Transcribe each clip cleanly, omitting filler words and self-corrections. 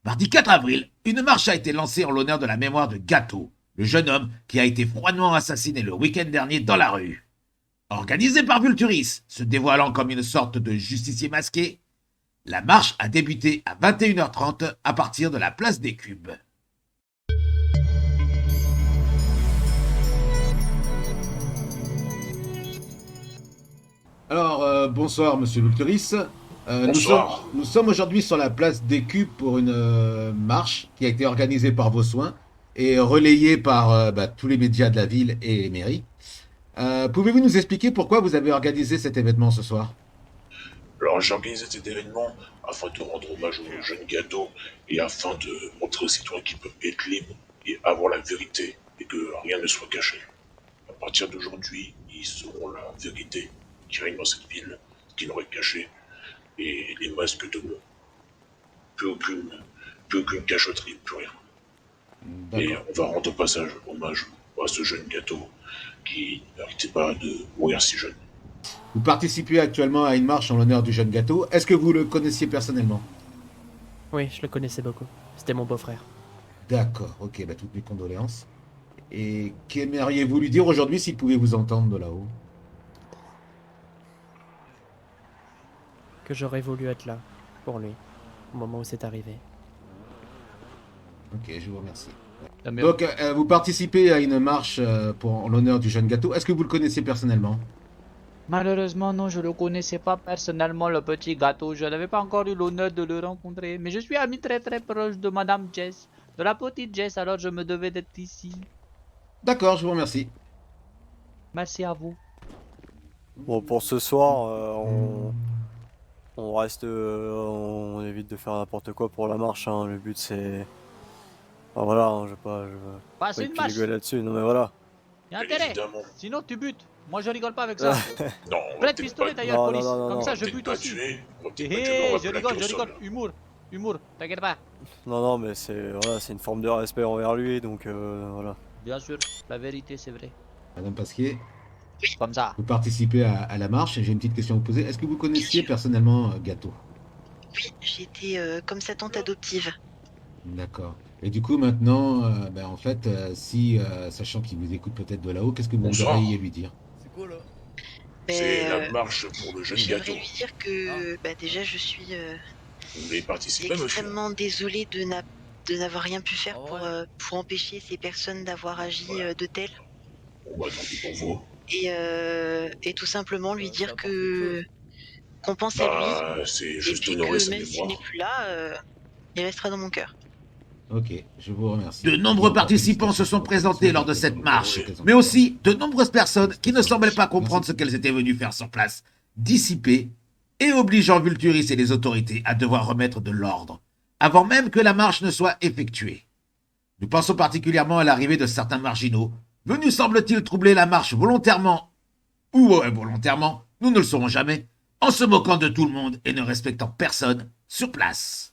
Mardi 4 avril, une marche a été lancée en l'honneur de la mémoire de Gato, le jeune homme qui a été froidement assassiné le week-end dernier dans la rue. Organisée par Vulturis, se dévoilant comme une sorte de justicier masqué, la marche a débuté à 21h30 à partir de la place des Cubes. Alors, bonsoir Monsieur Vulturis. Bonsoir. Nous sommes aujourd'hui sur la place des Cubes pour une marche qui a été organisée par vos soins et relayée par tous les médias de la ville et les mairies. Pouvez-vous nous expliquer pourquoi vous avez organisé cet événement ce soir? Alors j'ai organisé cet événement afin de rendre hommage aux jeunes gâteaux et afin de montrer aux citoyens qu'ils peuvent être libres et avoir la vérité et que rien ne soit caché. À partir d'aujourd'hui, ils sauront la vérité qui règne dans cette ville, ce qui leur est caché, et les masques de mots. Plus aucune cachotterie, plus rien. Et D'accord. on va rendre au passage hommage à ce jeune gâteau qui ne méritait pas de mourir si jeune. Vous participez actuellement à une marche en l'honneur du jeune Gâteau. Est-ce que vous le connaissiez personnellement? Oui, je le connaissais beaucoup. C'était mon beau-frère. D'accord, ok, toutes mes condoléances. Et qu'aimeriez-vous lui dire aujourd'hui s'il pouvait vous entendre de là-haut? Que j'aurais voulu être là, pour lui, au moment où c'est arrivé. Ok, je vous remercie. La merde. Donc, vous participez à une marche en l'honneur du jeune Gâteau. Est-ce que vous le connaissiez personnellement? Malheureusement, non, je le connaissais pas personnellement, le petit gâteau. Je n'avais pas encore eu l'honneur de le rencontrer. Mais je suis ami très très proche de Madame Jess, de la petite Jess, alors je me devais d'être ici. D'accord, je vous remercie. Merci à vous. Bon, pour ce soir, on reste, on évite de faire n'importe quoi pour la marche. Hein. Le but c'est, enfin, voilà, hein, je veux pas Bah, c'est une marche. épiloguer là-dessus. Non mais voilà. Y a intérêt. Évidemment. Sinon, tu butes. Moi, je rigole pas avec ça. Non, on va Prête peut-être pistolet pas, d'ailleurs, Non, police. non, non, Comme non. ça, on va je peut-être bute pas aussi. tuer, on va peut-être Hé pas tuer, mais on va je plaquer rigole, au je sol. rigole. Humour, humour, t'inquiète pas. Non, mais c'est une forme de respect envers lui, donc voilà. Bien sûr, la vérité, c'est vrai. Madame Pasquier, Comme ça. vous participez à la marche et j'ai une petite question à vous poser. Est-ce que vous connaissiez personnellement Gâteau? Oui, j'étais comme sa tante adoptive. D'accord. Et du coup, maintenant, en fait, sachant qu'il vous écoute peut-être de là-haut, qu'est-ce que vous Bonsoir. voudriez lui dire? C'est Ben, la marche pour le jeune gâteau. j'aimerais lui dire que déjà je suis Vous voulez participer, monsieur? extrêmement désolée de n'avoir rien pu faire pour empêcher ces personnes d'avoir agi de tel. Bon bah tant pis pour vous. Et tout simplement lui dire que qu'on pense à lui Bah c'est et juste puis honorer que sa même s'il n'est mémoire. plus là, il restera dans mon cœur. Ok, je vous remercie. De nombreux participants se sont présentés lors de cette marche, mais aussi de nombreuses personnes qui ne semblaient pas comprendre ce qu'elles étaient venues faire sur place, dissiper et obligeant Vulturis et les autorités à devoir remettre de l'ordre, avant même que la marche ne soit effectuée. Nous pensons particulièrement à l'arrivée de certains marginaux, venus semble-t-il troubler la marche volontairement ou involontairement, nous ne le saurons jamais, en se moquant de tout le monde et ne respectant personne sur place.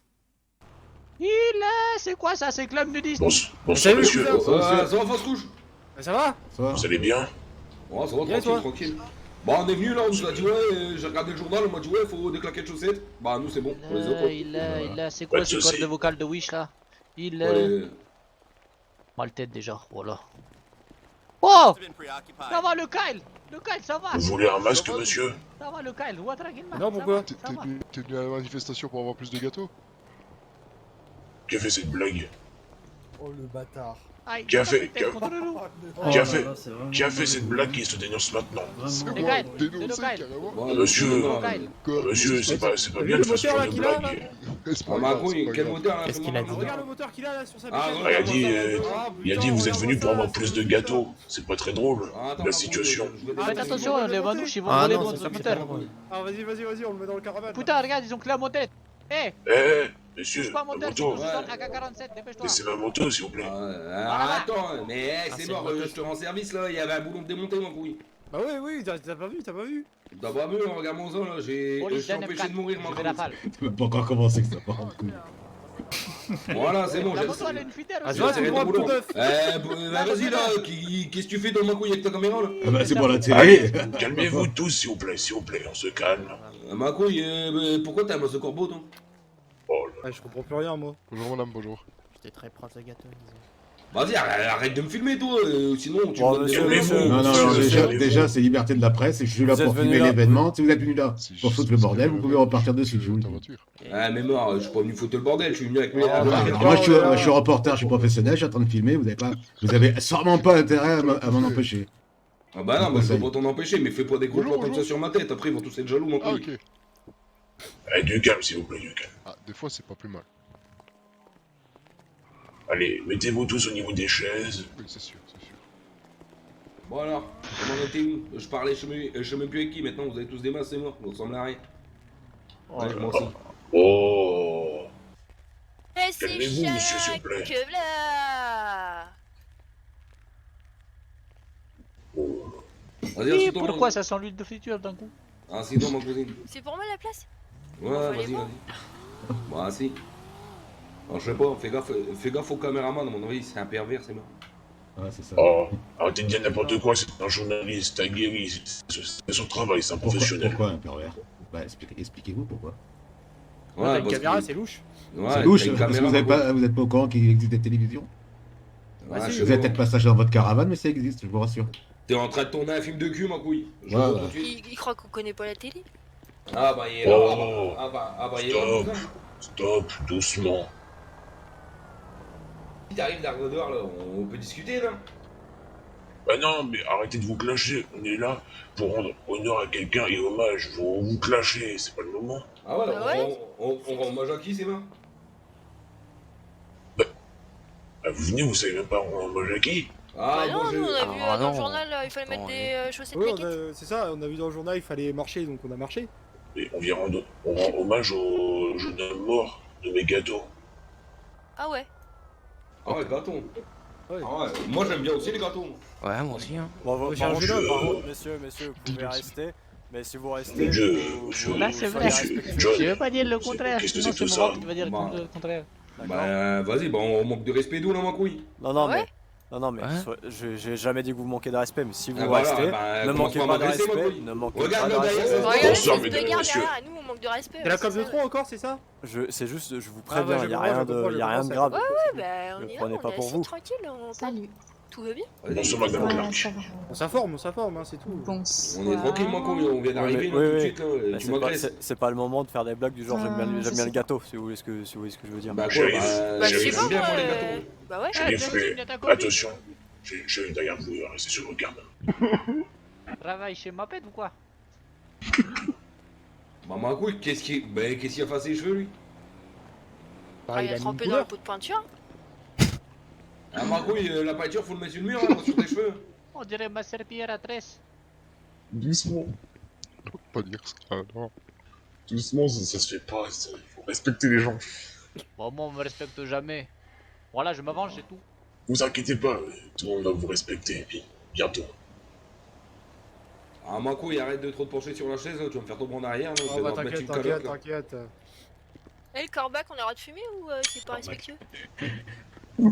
C'est quoi ça? C'est club nudiste. Bonsoir monsieur. Ça va, face rouge? Ça va? Ça va? Vous allez bien? Ouais, ça va, Bien, tranquille, toi tranquille. Bah, on est venu là, on nous a dit, ouais, j'ai regardé le journal, on m'a dit, ouais, faut des claquettes chaussettes. Bah, nous, c'est bon, pour les autres. C'est Pas quoi de ce soucis. corde vocal de Wish là? Ouais, Mal tête déjà, voilà. Oh! Ça va le Kyle! Le Kyle, ça va! Vous voulez un masque, monsieur? Ça va le Kyle, ouais, tranquillement. Non, pourquoi? Ça va. T'es venu à la manifestation pour avoir plus de gâteaux? Qui a fait cette blague? Oh le bâtard. Aïe, Qui a ça fait- peut-être qui a- contre nous. Qui a fait, qui a fait cette blague qui se dénonce maintenant? C'est Les moi, gars, dénoncé c'est le carrément. ouais. Monsieur, non, Kyle. Quoi? monsieur, c'est pas bien de le faire ce moteur, genre là, de qu'il a, blague. C'est pas Ah, grave, Macron, c'est pas quel grave. moteur là? Qu'est-ce qu'il a dit? Regarde le moteur qu'il a là sur sa Ah, bécane. ouais, Il a dit vous êtes venu pour avoir plus de gâteaux. C'est pas très drôle, Attends, la situation. Faites attention, les manouches ils vont Ah voler non, votre c'est ça que moteur. c'est pas bon. Ah vas-y, on le met dans le caravane. Putain, regarde, ils ont clé à mon tête. Eh, Monsieur, touche pas mon ma moteur, sinon moto. je sors AK-47, dépêche-toi. Laissez ma moto, s'il vous plaît. Attends, mais c'est c'est mort, le moteur. je te rends service là, il y avait un boulon démonté, mon couille. Bah oui, t'as pas vu. T'as pas vu, regarde mon sang là, je Police suis empêché de mourir, mon je vais la couille. falle. Tu peux pas encore commencer que ça part en couille. Voilà, c'est bon, La j'ai moto elle a une fuitaire Ah, aussi. tu vois, serré tu ton prends un boulon. tout neuf. Vas-y là, qu'est-ce que tu fais dans ma couille avec ta caméra là? Ah bah c'est pour la Allez, télé. calmez-vous tous, s'il vous plaît, on se calme. Ma couille, pourquoi t'as un masse de corbeau toi? Oh Ah, je comprends plus rien, moi. Bonjour madame, bonjour. J'étais très proche de gâteau, disons. Vas-y, arrête de me filmer, toi, sinon tu Bon, me donnes des monsieur, mauvais monsieur, mots. Non, non, monsieur, non, monsieur, déjà c'est liberté de la presse et je suis là Vous pour êtes venu filmer là- l'événement. Si vous êtes venu là C'est pour juste foutre le parce bordel, que vous pouvez repartir de suite, je vous le ta dis. voiture. Ah, mais mort, je suis pas venu foutre le bordel, je suis venu avec mes. Ah, Non, bah, mais c'est moi pas, je suis reporter, je suis professionnel, je suis en train de filmer, vous avez sûrement pas intérêt à m'en empêcher. Ah bah non, Je bah je peux conseille. pas t'en empêcher, mais fais pas des gros Bonjour, plans comme ça bonjour. sur ma tête, après ils vont tous être jaloux, mon Ah couille. ok. Allez, du calme, s'il vous plaît, du calme. Ah, des fois c'est pas plus mal. Allez, mettez-vous tous au niveau des chaises. Oui, c'est sûr, c'est sûr. Bon alors, on en était où? Je parlais, je sais même plus avec qui, maintenant vous avez tous des masses, c'est mort, vous ressemblez à rien. Ouais, moi aussi. Oh. Et c'est Calmez-vous, monsieur, s'il vous plaît. que là. Vas-y, Oui, assieds-toi, pourquoi mon- ça sent l'huile de friture d'un coup? Assieds-toi, ma cousine. C'est pour moi la place? Ouais, Faut vas-y, aller voir. vas-y. Bon, assis. Alors, je sais pas, fais gaffe au caméraman, à mon avis, c'est un pervers, c'est mort. Ouais, c'est ça. Oh, arrêtez de dire n'importe quoi, c'est un journaliste aguerri, c'est son travail, c'est un professionnel. Pourquoi un pervers? Bah, expliquez-vous pourquoi. T'as une parce caméra, que- c'est louche. Ouais, C'est louche, t'as une parce que caméra, vous êtes pas au courant qu'il existe des télévisions. Ouais, si, je sais Vous êtes pas. peut-être passager dans votre caravane, mais ça existe, je vous rassure. T'es en train de tourner un film de cul, ma couille. Je Ouais, vois ouais. tout de suite. Il croit qu'on connaît pas la télé? Ah bah, il est là. Oh. Ah bah, il est là. Stop, putain. stop, doucement. Si t'arrives d'arriver dehors, là, on peut discuter, là. Bah non, mais arrêtez de vous clasher, on est là pour rendre honneur à quelqu'un et hommage, vous vous clashez, c'est pas le moment. Ah ouais, Ah ouais on rend hommage à qui, c'est mort? Ah, vous venez, vous savez même pas rendre hommage à qui? Ah, Bah non, bon, nous on a vu dans non. le journal, il fallait mettre des chaussettes Oui, plaquettes. c'est ça, on a vu dans le journal, il fallait marcher, donc on a marché. Et on rend hommage au jeune homme mort de mes gâteaux. Ah ouais. Ah ouais, gâteau. Ouais. Ah ouais, moi j'aime bien aussi les gâteaux. Ouais, moi aussi, hein. Bon, J'ai un jeune homme, par je- contre, messieurs, vous pouvez rester. Mais si vous restez, Dieu, vous- monsieur, vous- Là, vous c'est soyez vrai. respectueux. John, Je veux pas dire le contraire, qu'est-ce que sinon c'est c'est que moi ça qui va dire Bah. le contraire. D'accord. Bah vas-y, bah on manque de respect d'où là, ma couille? Non, Ouais. mais j'ai jamais dit que vous manquez de respect, mais si vous Ah, voilà, restez, bah, ne commence manquez pas à pas de m'agresser, ma respect, couille. ne manquez Regarde pas de le derrière, respect. c'est- Regardez, Bonsoir, c'est de mesdames et garde messieurs. derrière, nous on manque de respect. C'est la c'est com de ça. trop encore, c'est ça? C'est juste, je vous Ah, ouais, préviens, je il y a comprends, rien je comprends, de, je y a rien de comprends, grave. Ouais, bah on Ne est là, prenez on pas est pour assis vous. tranquille, on Salut. tout va bien. Vas-y, Bonsoir, madame Ouais, Clark. ça va. On s'informe, hein, c'est tout. Bonsoir. On est tranquille, ma couille, on vient d'arriver là, Oui, tout de oui. suite là, Mais tu c'est pas, m'agresses. c'est pas le moment de faire des blagues du genre j'aime bien, je j'aime bien sais le gâteau, si vous voyez ce que je veux dire. Bah quoi, Shérif, bah, Bah Shérif, c'est j'aime bon, bien moi. moi les gâteaux. Bah ouais. Shérif, attention. J'ai derrière vous, restez sur le garde. Travaille chez ma pète ou quoi? Bah ma couille, qu'est-ce qu'il a fait à ses cheveux lui? Ah, il a mis trempé une dans le couleur. pot de peinture. Ah ma couille, la peinture faut le mettre sur le mur hein, sur tes cheveux. On dirait ma serpillière à tresse. Doucement. Faut pas dire ça, non. Doucement, ça se fait pas, faut respecter les gens. Bon, moi on me respecte jamais. Voilà, je m'avance, c'est tout. Vous inquiétez pas, tout le monde va vous respecter, et puis bientôt. Ah ma couille, arrête de trop te pencher sur la chaise, là, tu vas me faire tomber en arrière, là, tu Ah vas bah me mettre t'inquiète, une calotte, t'inquiète, là. t'inquiète. Et le corbac, on a le droit de fumer ou c'est pas respectueux? Ouais,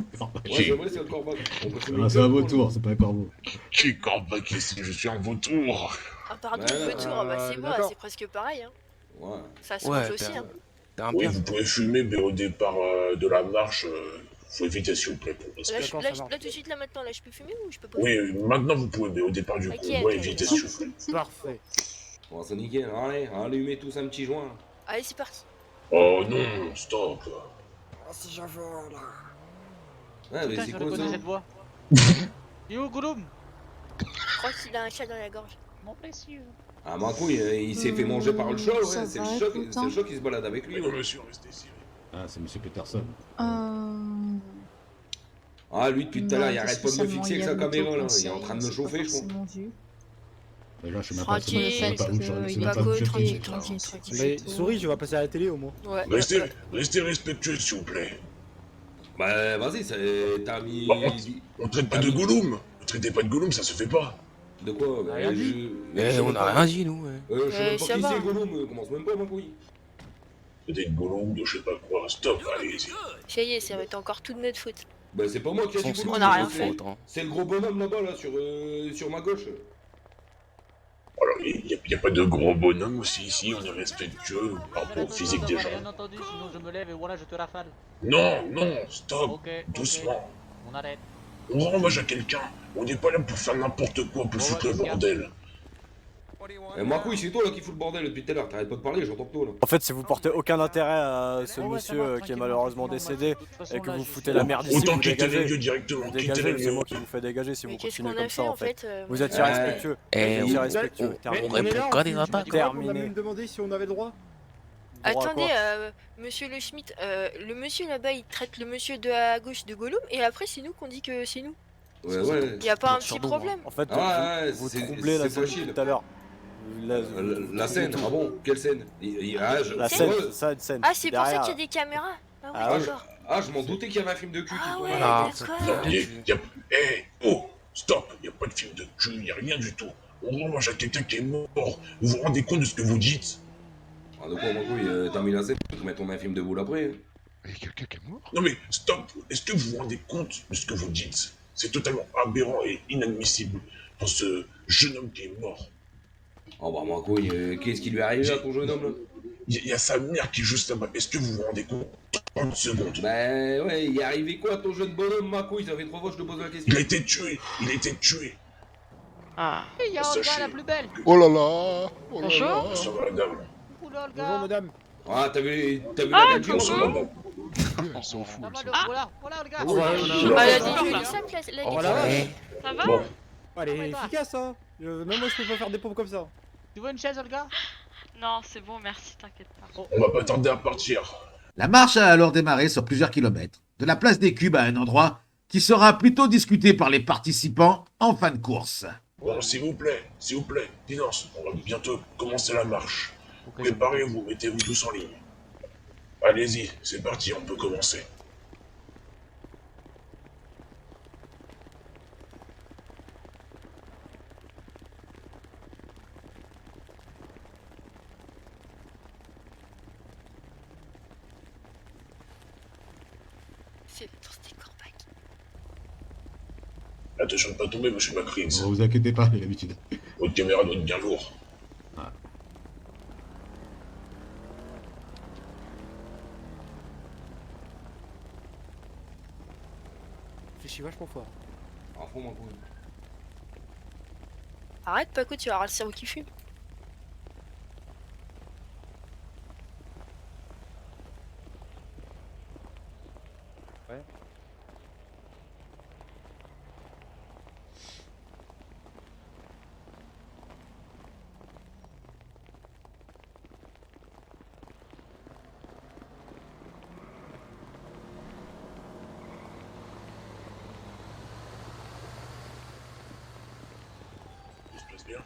c'est vrai, c'est le corbac. On peut fumer Ah, une c'est un clope, vautour, c'est pas un corbeau. Qui corbac ici, je suis un vautour. Ah pardon, Ouais, le vautour, bah c'est bon, d'accord. c'est presque pareil. Hein. Ouais. Ça se Ouais, mange aussi. Hein. Oui, vous pouvez fumer, mais au départ de la marche, faut éviter s'il vous plaît pour le Là, respect. D'accord, là, ça marche. là, tout de suite, là maintenant, là je peux fumer ou je peux pas? Oui, maintenant vous pouvez, mais au départ du Ok, convoi, ok. évitez s'il vous plaît. Parfait. Bon, c'est nickel, allez, allumez tous un petit joint. Allez, c'est parti. Oh non, stop. Ouais, mais Putain, c'est je quoi reconnais ça? cette voix. Yo, Gouloum, Je crois qu'il a un chat dans la gorge. mon précieux. Ah ma couille, il s'est fait manger par le chat, ouais, ça c'est va, le chat écoute, qui se balade avec lui. Oui, non, Ouais. monsieur, restez ici. Ah, c'est Monsieur Peterson. Ah lui depuis tout à l'heure, il Non, arrête pas de me spécialement, fixer avec il y sa a le caméra là, conseil, il est en train de me c'est chauffer pas je crois. forcément vu. Déjà, je sais même pas, Tranquille, je sais même pas où je il sais est même pas pas où cool, je tranquille, suis. tranquille, tranquille. Mais souris, je vais passer à la télé au moins. Ouais. Restez respectueux s'il vous plaît. Bah vas-y, t'as mis... Bon, on traite pas de Gollum. Ne traitez pas de Gollum, ça se fait pas. De quoi? Bah, rien je on sais a pas. rien dit, nous. Je sais même ça pas qui va. c'est Gollum, commence même pas ma couille. Des Gollum de je sais pas quoi, stop, allez-y. Ça y est, ça va être encore toute notre faute. Bah c'est pas moi qui a dit Gollum. On a rien fait. C'est le gros bonhomme là-bas là, sur ma gauche. Voilà, il y a pas de gros bonhomme aussi ici, on est respectueux par rapport au physique des gens. Bien entendu, sinon je me lève et voilà, je te rafale. Non, non, stop, Ok, doucement. on arrête. On rend hommage à quelqu'un, on n'est pas là pour faire n'importe quoi, pour foutre le bordel. Eh, ma couille, c'est toi là qui fout le bordel depuis tout à l'heure, t'arrêtes pas de parler, j'entends que toi là. En fait, si vous portez aucun intérêt à ce Ouais, monsieur ça va, qui est tranquillement, malheureusement tranquillement, décédé de toute façon, et que là, vous je foutez suis- la merde ici, Autant vous quitter les dégagez. lieux directement, Vous quitter dégagez, les c'est lieux. moi qui vous fais dégager si Mais vous qu'est-ce continuez qu'on a comme ça fait en fait. Vous êtes Ouais. irrespectueux. Eh, Vous êtes irrespectueux. Mais Terminé. on est là, pourquoi tu- des tu attaques crois qu'on a Terminé. même demandé si on avait le droit. Droit à Attendez, quoi monsieur le Schmitt, le monsieur là-bas il traite le monsieur de à gauche de Gollum et après c'est nous qu'on dit que c'est nous. Ouais, ouais. Y a pas un Notre petit surnom, problème? En fait, Ah, ouais, vous c'est- troublez la c'est scène facile. tout à l'heure. La vous scène, troublez ah tout. bon, quelle scène La Scène scène, c'est ça une scène. Ah, c'est pour ça Derrière. qu'il y a des caméras? Ah ouais, Ah, d'accord. je m'en doutais qu'il y avait un film de cul qui Ah tournait. ouais, Voilà. d'accord. Oh, stop, il n'y a pas de film de cul, il n'y a rien du tout. On rend hommage à quelqu'un qui est mort. Vous vous rendez compte de ce que vous dites? Ah, de quoi, ma couille, t'as mis la scène, tu mets un film de boule après. Il y a quelqu'un qui est mort? Non mais stop, est-ce que vous vous rendez compte de ce que vous dites? C'est totalement aberrant et inadmissible pour ce jeune homme qui est mort. Oh bah, ma couille, qu'est-ce qui lui est arrivé à ton jeune homme là? Il y a sa mère qui est juste là-bas. Est-ce que vous vous rendez compte? 30 secondes. Bah ouais, il est arrivé quoi à ton jeune bonhomme, ma couille? Ça fait 3 fois que je te pose la question. Il a été tué, il a été tué. Ah. Il y a Sachez Olga la plus belle. Oh là là! Oh là Bonjour. là! Ça va, madame? Oula, Olga. Bonjour madame. Ah, t'as vu la Bonjour, gentillesse madame. Elle s'en fout, Ça elle va, s'en le... fout. voilà, voilà, Olga. Ah, elle a des jolies sapes, la Oh, Voilà. guitare. Ça va? Bon, Elle est Ah, ouais, toi. efficace hein. Même moi je peux pas faire des pompes comme ça. Tu veux une chaise, Olga? Non, c'est bon, merci, t'inquiète pas. on va pas tarder à partir. La marche a alors démarré sur plusieurs kilomètres, de la place des Cubes à un endroit qui sera plutôt discuté par les participants en fin de course. Bon, s'il vous plaît, Dinance, on va bientôt commencer la marche. Préparez-vous, mettez-vous tous en ligne. Allez-y, c'est parti, on peut commencer. C'est le tour des corbacs. Attention de pas tomber, monsieur Macri. Ne vous inquiétez pas, j'ai l'habitude. Votre caméra doit être bien lourde. Réfléchis vachement fort. À fond, ma couille. Arrête, Paco, tu vas avoir le cerveau qui fume. Tout se passe bien?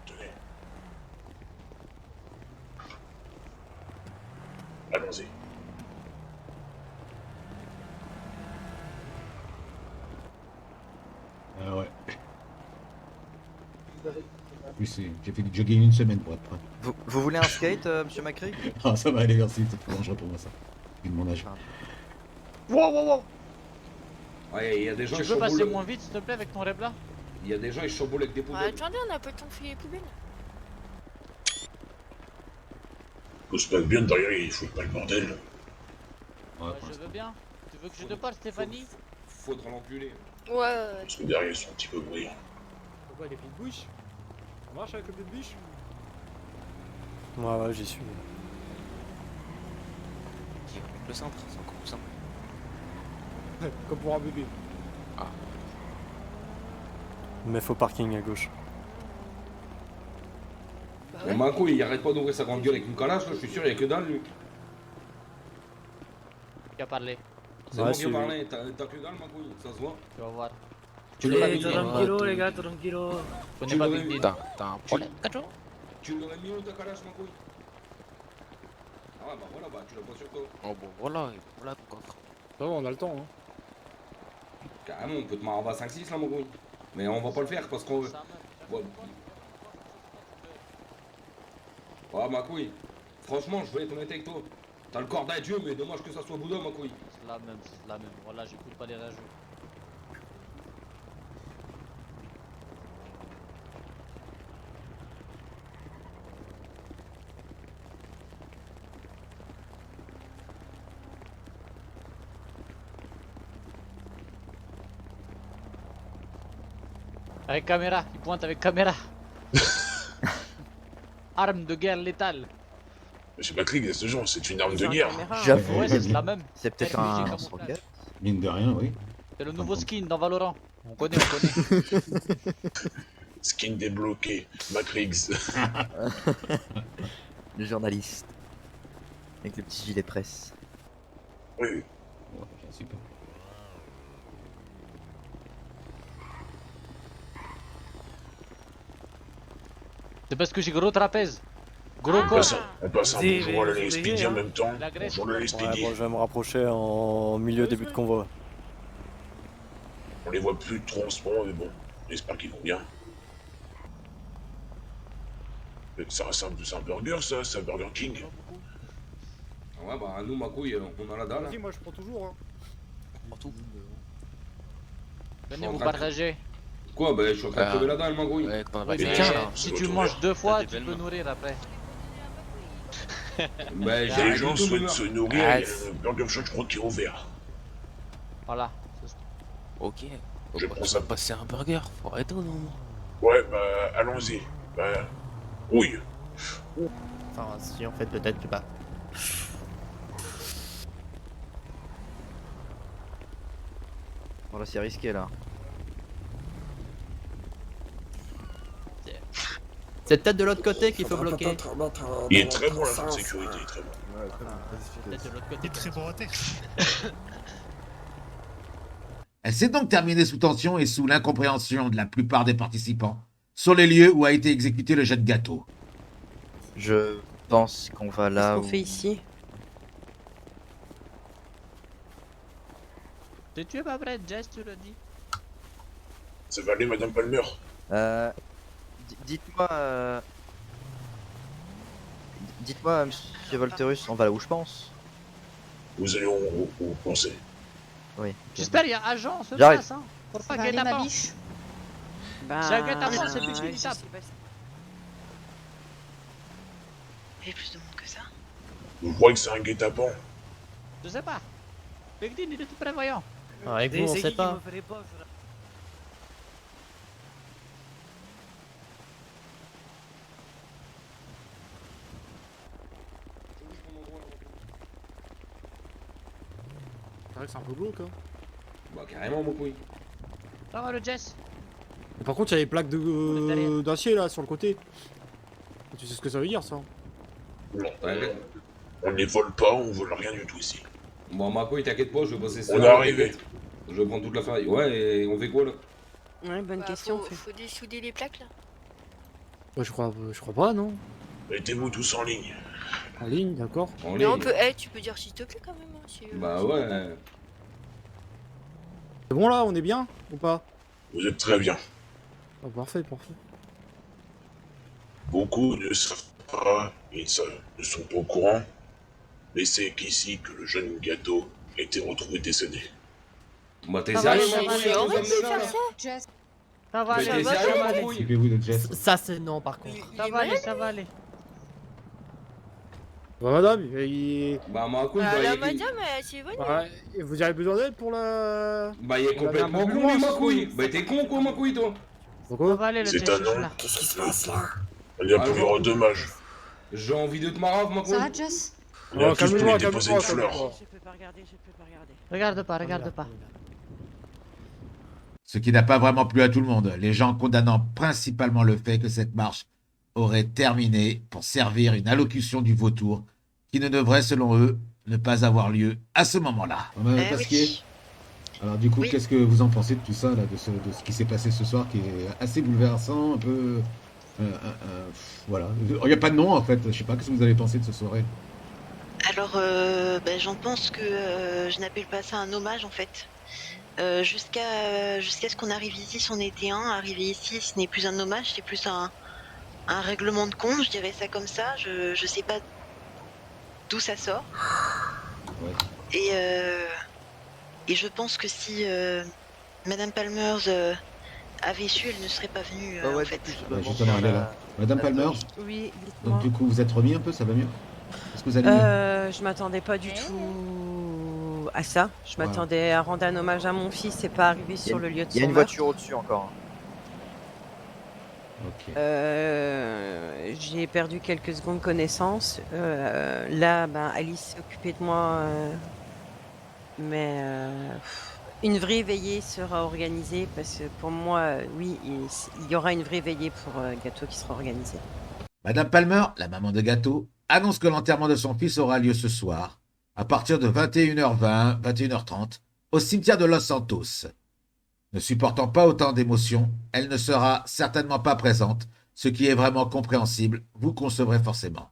Tenez. Allons-y. Ah ouais. En plus, j'ai fait du jogging une semaine pour être prêt. Vous voulez un skate, monsieur Macri? Ah, ça va aller, merci, c'est trop dangereux pour moi ça. Vu de mon âge. Wow, wow, wow. Ouais, il y a des gens Tu qui peux passer chamboulent. moins vite, s'il te plaît, avec ton rêve là? Il y a des gens, ils chamboulent avec des Ah, poubelles. attendez, on a pas le temps de fouiller les poubelles. Tout se passe bien derrière, il faut pas le bordel. Ouais, Ouais, pour je veux bien. Tu veux que je te parle, Stéphanie? Faudra l'enculer. Ouais, Parce que derrière, ils sont un petit peu bruyants. Pourquoi il est fait de bouche? Ça marche avec le pied de bûche? Ouais, j'y suis. Le centre, c'est encore plus simple. Comme pour un bébé. Mais faut parking à gauche. Mais ma couille, il arrête pas d'ouvrir sa grande gueule avec une calache, là, je suis sûr, il y a que dalle, lui. Qui a parlé? C'est Ouais, moi qui c'est ai lui. parlé, t'as que dalle, ma couille, ça se voit. Tu vas voir. Tu l'aurais mis, tranquillo, les gars, Je connais Tu pas l'aurais Big mis. Deal. T'as un problème, Kacho? Tu l'aurais mis où ta calache, ma couille? Ah bah voilà, bah tu l'as pas sur toi. Oh bon, voilà, voilà ton coffre. Ça va, on a le temps hein. Carrément, on peut te marrer en bas 5-6 là, mon couille. Mais on va pas le faire parce qu'on veut. Ça Ouais. Ah, ma couille. Franchement, je vais être honnête avec toi. T'as le corps d'un dieu, mais dommage que ça soit Bouddha, ma couille. C'est la même, c'est la même. Voilà, j'écoute pas les rageux. Avec caméra, il pointe avec caméra. Arme de guerre létale. J'ai pas cru que ce genre, c'est une arme de Ils ont guerre. une caméra. J'avoue. Ouais, c'est la même. C'est peut-être RPG un camouflage. rocket. Mine de rien, oui. C'est le nouveau skin dans Valorant. On connaît, on connaît. Skin débloqué, Matrix. Le journaliste. Avec le petit gilet presse. Oui, Ouais, super. C'est parce que j'ai gros trapèze. Gros on corps. passe un bonjour à la Speedy en même temps. La Grèce. Bonjour à la Ouais, Speedy. bon, je vais me rapprocher en milieu début de convoi. On les voit plus trop en ce moment, mais bon, j'espère qu'ils vont bien. C'est un burger, ça, c'est un Burger King. Ouais, bah, nous, ma couille, on a la dalle. Vas-y, moi je prends toujours. Hein. Partout. Venez vous partager. Quoi, bah, je suis en train de crever la dalle, ma couille. Ouais, quand on va Oui, mais finir, là. si c'est tu votre manges 2 fois, T'as des tu peux belles mains. nourrir après. Bah, Les j'ai gens tout souhaitent me se meurt. nourrir, Ah, et le Burger Shop, je crois qu'il est ouvert. Voilà. Ok. Je Bah, prends tu ça. vas passer un burger, faut arrêter au moment. Ouais, bah, allons-y. Bah, oui. Enfin, si en fait, peut-être, je sais pas. Bon là c'est risqué là. C'est peut-être de l'autre côté qu'il faut bloquer. Il est très bon, la zone de sécurité, il est très bon. Peut-être de l'autre côté. Très bon à terre. Elle s'est donc terminée sous tension et sous l'incompréhension de la plupart des participants sur les lieux où a été exécuté le jet de gâteau. Je pense qu'on va là Qu'est-ce où... qu'on fait ici? Tu es pas prêt, Jess, tu le dis. Ça va aller, Madame Palmer? Dites-moi... Dites-moi, monsieur Volterus, on va là où je pense. Vous allez où vous pensez? Oui. J'espère qu'il y a agent sur J'arrive. place, hein. Faut pas qu'il y ait tapant. C'est un guet-apens, c'est lui qui lui tape. Il y a plus de monde que ça. Vous croyez que c'est un guet-apens? Je sais pas. Begdin, il est tout prévoyant. Avec vous, on sait pas. C'est vrai que c'est un peu glauque. Hein. Bah, carrément, ma couille. Ça va le Jess? Mais par contre, il y a les plaques derrière. d'acier là sur le côté. Tu sais ce que ça veut dire ça? Non. Ouais. On ne les vole pas, on vole rien du tout ici. Bon, ma couille, t'inquiète pas, je vais passer ça. On est arrivé. Je vais prendre toute la farine. Ouais, et on fait quoi là? Ouais, bonne Bah, question. faut dessouder les plaques là. Ouais, je crois pas, non? Mettez-vous tous en ligne. En ligne, d'accord. En Mais ligne. on peut. Eh, tu peux dire s'il te plaît quand même. Hein, si, Bah ouais. C'est bon là, on est bien ou pas? Vous êtes très bien. Ah, parfait, parfait. Beaucoup ne savent pas, ne sont pas au courant, mais c'est qu'ici que le jeune gâteau a été retrouvé décédé. Bah, t'es Ça va, sérieux, ça ma va, couille? c'est là, horrible comme de ça, faire là ça. Ça va Mais aller, t'es va sérieux, aller. ma couille? Occupez-vous de Jess. Ça, c'est non, par contre. ça va aller, ça va aller. Bah, madame, il... Bah, ma couille, Ah, bah, la il est... madame, elle s'est venue. Ouais, vous avez besoin d'aide pour la... Bah, il est complètement peu plus con, lui, loin, ma couille. Bah, t'es con, quoi, ma couille, toi? Ça Pourquoi? va aller le C'est Jess, un je suis nom. là. Qu'est-ce qui se passe là? Il y a plusieurs dommages. J'ai envie de te marave, ma couille. Ça va, Jess? Il a Oh, tous voulu calme-toi, déposer calme-toi, une fleur. calme-toi. Regarde pas, regarde pas. Ce qui n'a pas vraiment plu à tout le monde, les gens condamnant principalement le fait que cette marche aurait terminé pour servir une allocution du vautour qui ne devrait, selon eux, ne pas avoir lieu à ce moment-là. Pasquier, Oui. alors du coup, Oui. qu'est-ce que vous en pensez de tout ça, là, de ce qui s'est passé ce soir, qui est assez bouleversant, un peu... voilà, il n'y a pas de nom en fait, je sais pas, qu'est-ce que vous avez pensé de ce soirée? Alors, j'en pense que je n'appelle pas ça un hommage en fait. Jusqu'à ce qu'on arrive ici, c'en était un. Arrivé ici, ce n'est plus un hommage, c'est plus un règlement de compte, je dirais ça comme ça. Je sais pas d'où ça sort. Ouais. Et je pense que si Madame Palmers avait su, elle ne serait pas venue en fait. Ouais, justement, elle est là. Madame Palmer, Oui, donc du coup, vous êtes remis un peu, ça va mieux? Est-ce que vous allez mieux? je m'attendais pas du tout à ça. Je m'attendais à rendre un hommage à mon fils et pas arriver sur le lieu de Il y a son une meurtre. voiture au-dessus encore. Ok. J'ai perdu quelques secondes connaissance. Là, ben, Alice s'est occupée de moi, mais une vraie veillée sera organisée parce que pour moi, oui, il y aura une vraie veillée pour Gâteau qui sera organisée. Madame Palmer, la maman de Gâteau, annonce que l'enterrement de son fils aura lieu ce soir, à partir de 21h20, 21h30, au cimetière de Los Santos. Ne supportant pas autant d'émotions, elle ne sera certainement pas présente, ce qui est vraiment compréhensible, vous concevrez forcément.